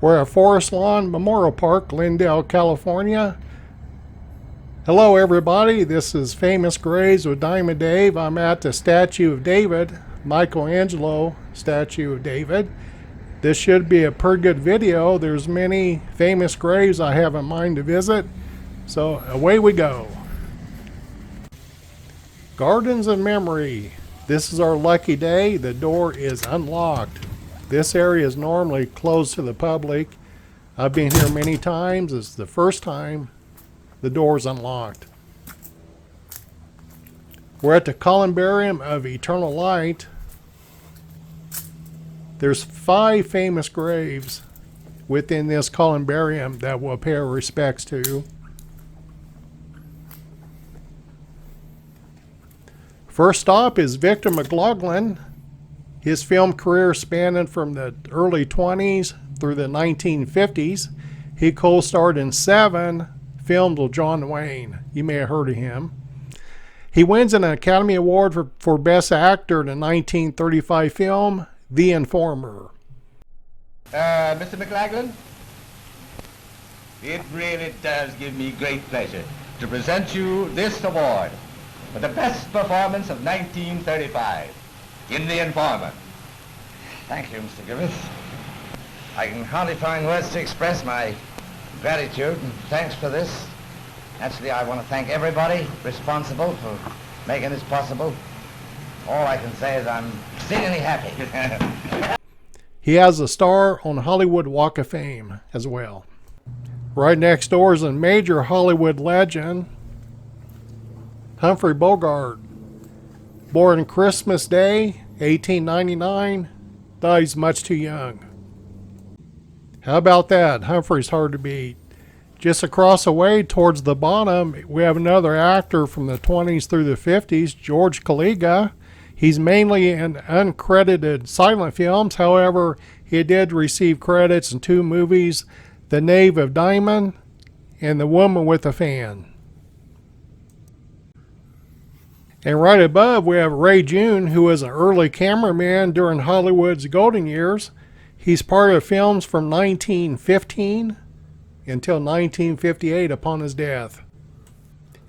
We're at Forest Lawn Memorial Park, Glendale, California. Hello everybody, this is Famous Graves with Diamond Dave. I'm at the statue of David, Michelangelo statue of David. This should be a pretty good video. There's many famous graves I have in mind to visit. So away we go. Gardens of Memory. This is our lucky day. The door is unlocked. This area is normally closed to the public. I've been here many times. It's the first time the door is unlocked. We're at the Columbarium of Eternal Light. There's 5 famous graves within this columbarium that we'll pay our respects to. First stop is Victor McLaglen. His film career spanning from the early 20s through the 1950s. He co-starred in 7 films with John Wayne. You may have heard of him. He wins an Academy Award for Best Actor in the 1935 film The Informer. Mr. McLaglen, it really does give me great pleasure to present you this award for the best performance of 1935 in The Informer. Thank you, Mr. Griffith. I can hardly find words to express my gratitude and thanks for this. Actually, I want to thank everybody responsible for making this possible. All I can say is I'm exceedingly happy. He has a star on Hollywood Walk of Fame as well. Right next door is a major Hollywood legend, Humphrey Bogart. Born Christmas Day, 1899, dies much too young. How about that? Humphrey's hard to beat. Just across the way towards the bottom, we have another actor from the 20s through the 50s, George Caliga. He's mainly in uncredited silent films. However, he did receive credits in 2 movies, The Knave of Diamond and The Woman with a Fan. And right above, we have Ray June, who was an early cameraman during Hollywood's golden years. He's part of films from 1915 until 1958 upon his death.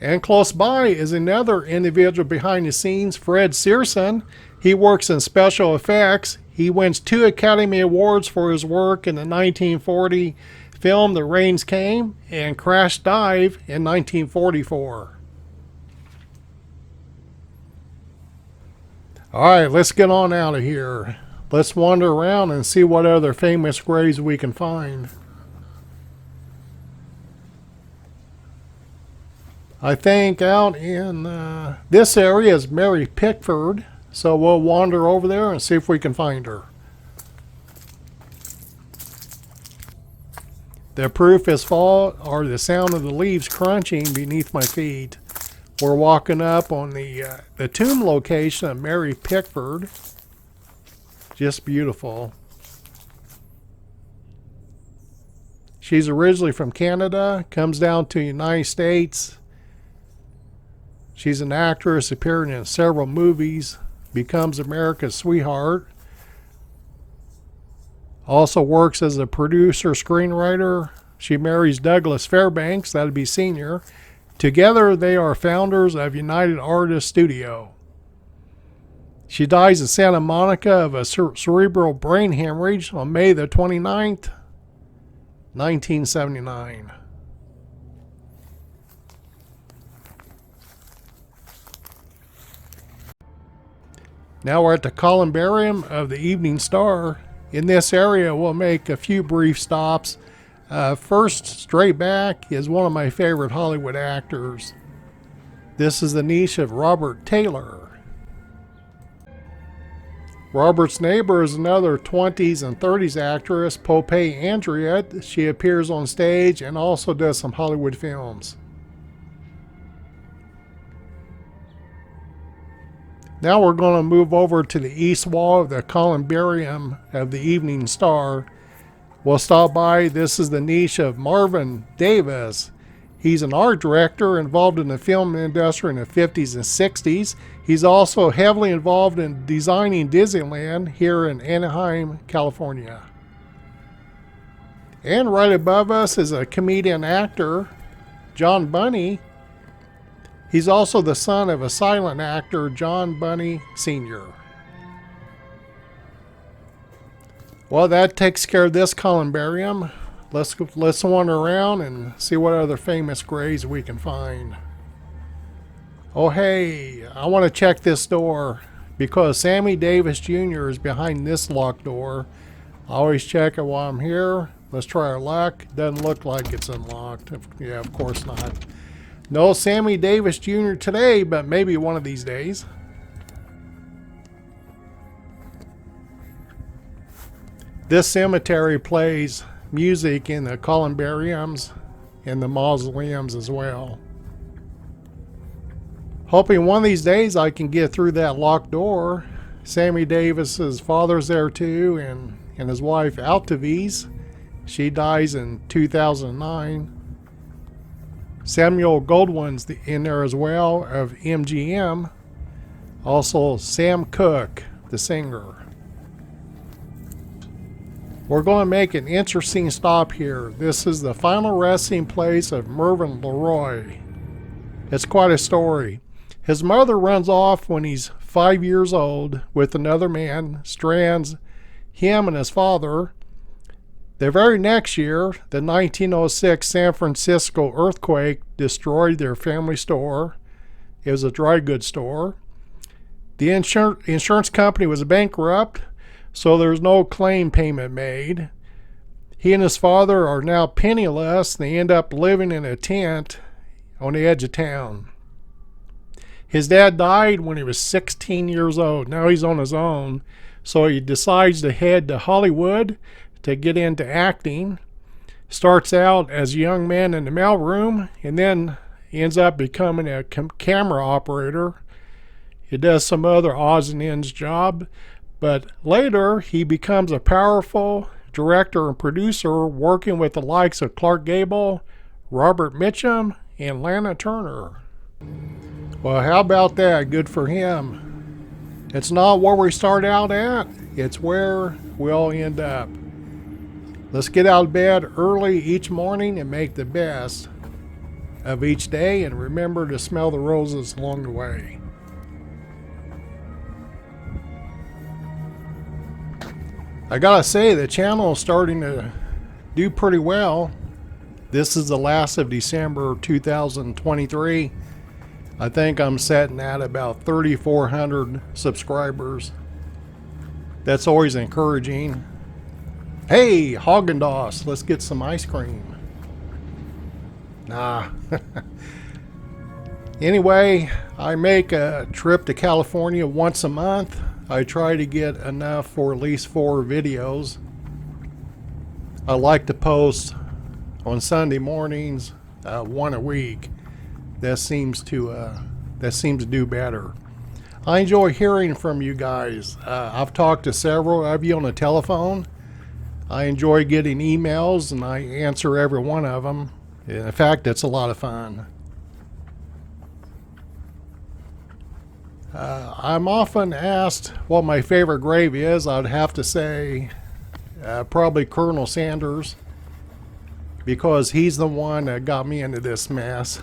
And close by is another individual behind the scenes, Fred Searson. He works in special effects. He wins 2 Academy Awards for his work in the 1940 film The Rains Came and Crash Dive in 1944. All right, let's get on out of here. Let's wander around and see what other famous graves we can find. I think out in this area is Mary Pickford, so we'll wander over there and see if we can find her. The proof is fall or the sound of the leaves crunching beneath my feet. We're walking up on the tomb location of Mary Pickford. Just beautiful. She's originally from Canada, comes down to the United States. She's an actress, appearing in several movies, becomes America's sweetheart. Also works as a producer, screenwriter. She marries Douglas Fairbanks, that'd be senior. Together, they are founders of United Artists Studio. She dies in Santa Monica of a cerebral brain hemorrhage on May the 29th, 1979. Now we're at the Columbarium of the Evening Star. In this area, we'll make a few brief stops. First, straight back, is one of my favorite Hollywood actors. This is the niche of Robert Taylor. Robert's neighbor is another 20s and 30s actress, Popeye Andriette. She appears on stage and also does some Hollywood films. Now we're going to move over to the east wall of the Columbarium of the Evening Star. We'll stop by. This is the niche of Marvin Davis. He's an art director involved in the film industry in the 50s and 60s. He's also heavily involved in designing Disneyland here in Anaheim, California. And right above us is a comedian actor, John Bunny. He's also the son of a silent actor, John Bunny Sr. Well, that takes care of this columbarium. Let's wander around and see what other famous graves we can find. Oh hey, I want to check this door because Sammy Davis Jr. is behind this locked door. I always check it while I'm here. Let's try our luck. Doesn't look like it's unlocked. Yeah, of course not. No Sammy Davis Jr. today, but maybe one of these days. This cemetery plays music in the columbariums and the mausoleums as well. Hoping one of these days I can get through that locked door. Sammy Davis's father's there too, and his wife Altavis. She dies in 2009. Samuel Goldwyn's in there as well of MGM. Also Sam Cooke, the singer. We're going to make an interesting stop here. This is the final resting place of Mvin LeRoy. It's quite a story. His mother runs off when he's 5 years old with another man, strands him and his father. The very next year, the 1906 San Francisco earthquake destroyed their family store. It was a dry goods store. The insurance company was bankrupt, so there was no claim payment made. He and his father are now penniless. They end up living in a tent on the edge of town. His dad died when he was 16 years old. Now he's on his own, so he decides to head to Hollywood to get into acting. Starts out as a young man in the mailroom, and then he ends up becoming a camera operator. He does some other odds and ends job, but later he becomes a powerful director and producer, working with the likes of Clark Gable, Robert Mitchum, and Lana Turner. Well, how about that? Good for him. It's not where we start out at, it's where we'll end up. Let's get out of bed early each morning and make the best of each day, and remember to smell the roses along the way. I gotta say, the channel is starting to do pretty well. This is the last of December 2023. I think I'm setting at about 3,400 subscribers. That's always encouraging. Hey, Haagen-Dazs, let's get some ice cream. Nah. Anyway, I make a trip to California once a month. I try to get enough for at least 4 videos. I like to post on Sunday mornings, 1 a week. That seems to do better. I enjoy hearing from you guys. I've talked to several of you on the telephone. I enjoy getting emails, and I answer every one of them. In fact, it's a lot of fun. I'm often asked what my favorite grave is. I'd have to say probably Colonel Sanders, because he's the one that got me into this mess.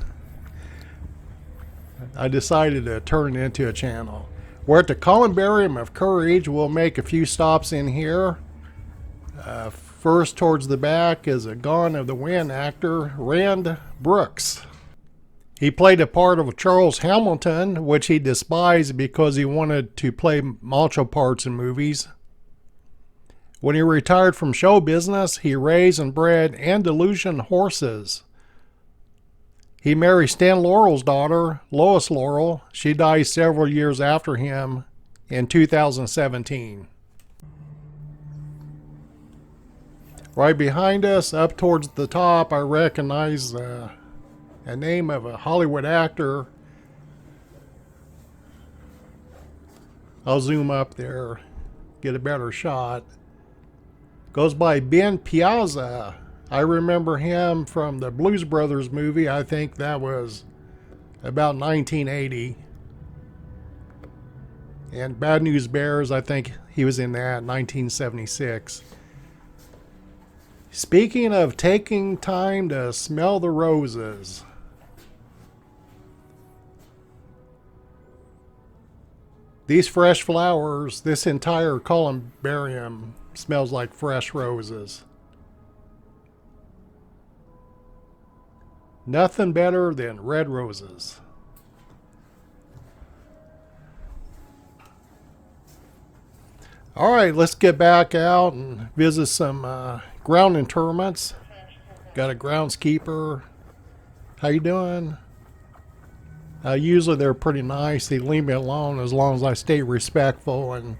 I decided to turn it into a channel. We're at the Columbarium of Courage. We'll make a few stops in here. First, towards the back, is a Gone of the Wind actor, Rand Brooks. He played a part of Charles Hamilton, which he despised because he wanted to play macho parts in movies. When he retired from show business, he raised and bred Andalusian horses. He married Stan Laurel's daughter, Lois Laurel. She died several years after him in 2017. Right behind us, up towards the top, I recognize a name of a Hollywood actor. I'll zoom up there, get a better shot. Goes by Ben Piazza. I remember him from the Blues Brothers movie. I think that was about 1980. And Bad News Bears, I think he was in that, 1976. Speaking of taking time to smell the roses, these fresh flowers, this entire columbarium smells like fresh roses. Nothing better than red roses. All right, let's get back out and visit some ground interments. Got a groundskeeper. How you doing? Usually they're pretty nice. They leave me alone as long as I stay respectful, and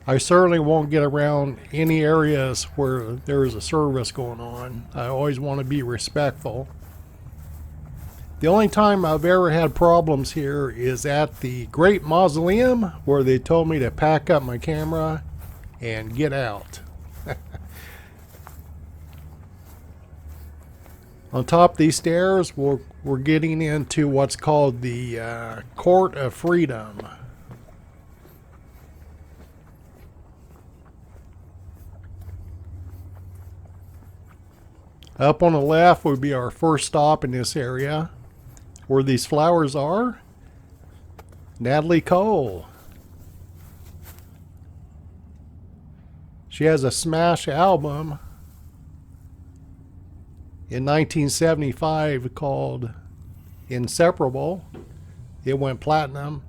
I certainly won't get around any areas where there is a service going on. I always want to be respectful. The only time I've ever had problems here is at the Great Mausoleum, where they told me to pack up my camera and get out. On top of these stairs, we're getting into what's called the Court of Freedom. Up on the left would be our first stop in this area. Where these flowers are, Natalie Cole. She has a smash album in 1975 called Inseparable. It went platinum.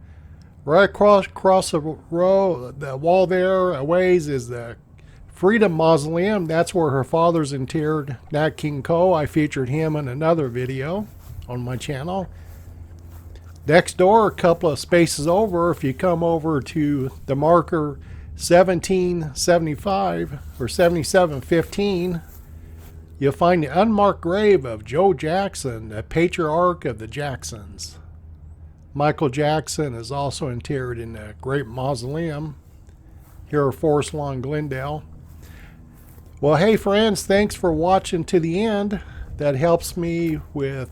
Right across the wall there a ways is the Freedom Mausoleum. That's where her father's interred, Nat King Cole. I featured him in another video on my channel. Next door, a couple of spaces over, if you come over to the marker 1775 or 7715, you'll find the unmarked grave of Joe Jackson, the patriarch of the Jacksons. Michael Jackson is also interred in the Great Mausoleum here at Forest Lawn, Glendale. Well, hey friends, thanks for watching to the end. That helps me with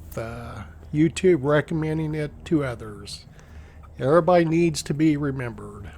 YouTube recommending it to others. Everybody needs to be remembered.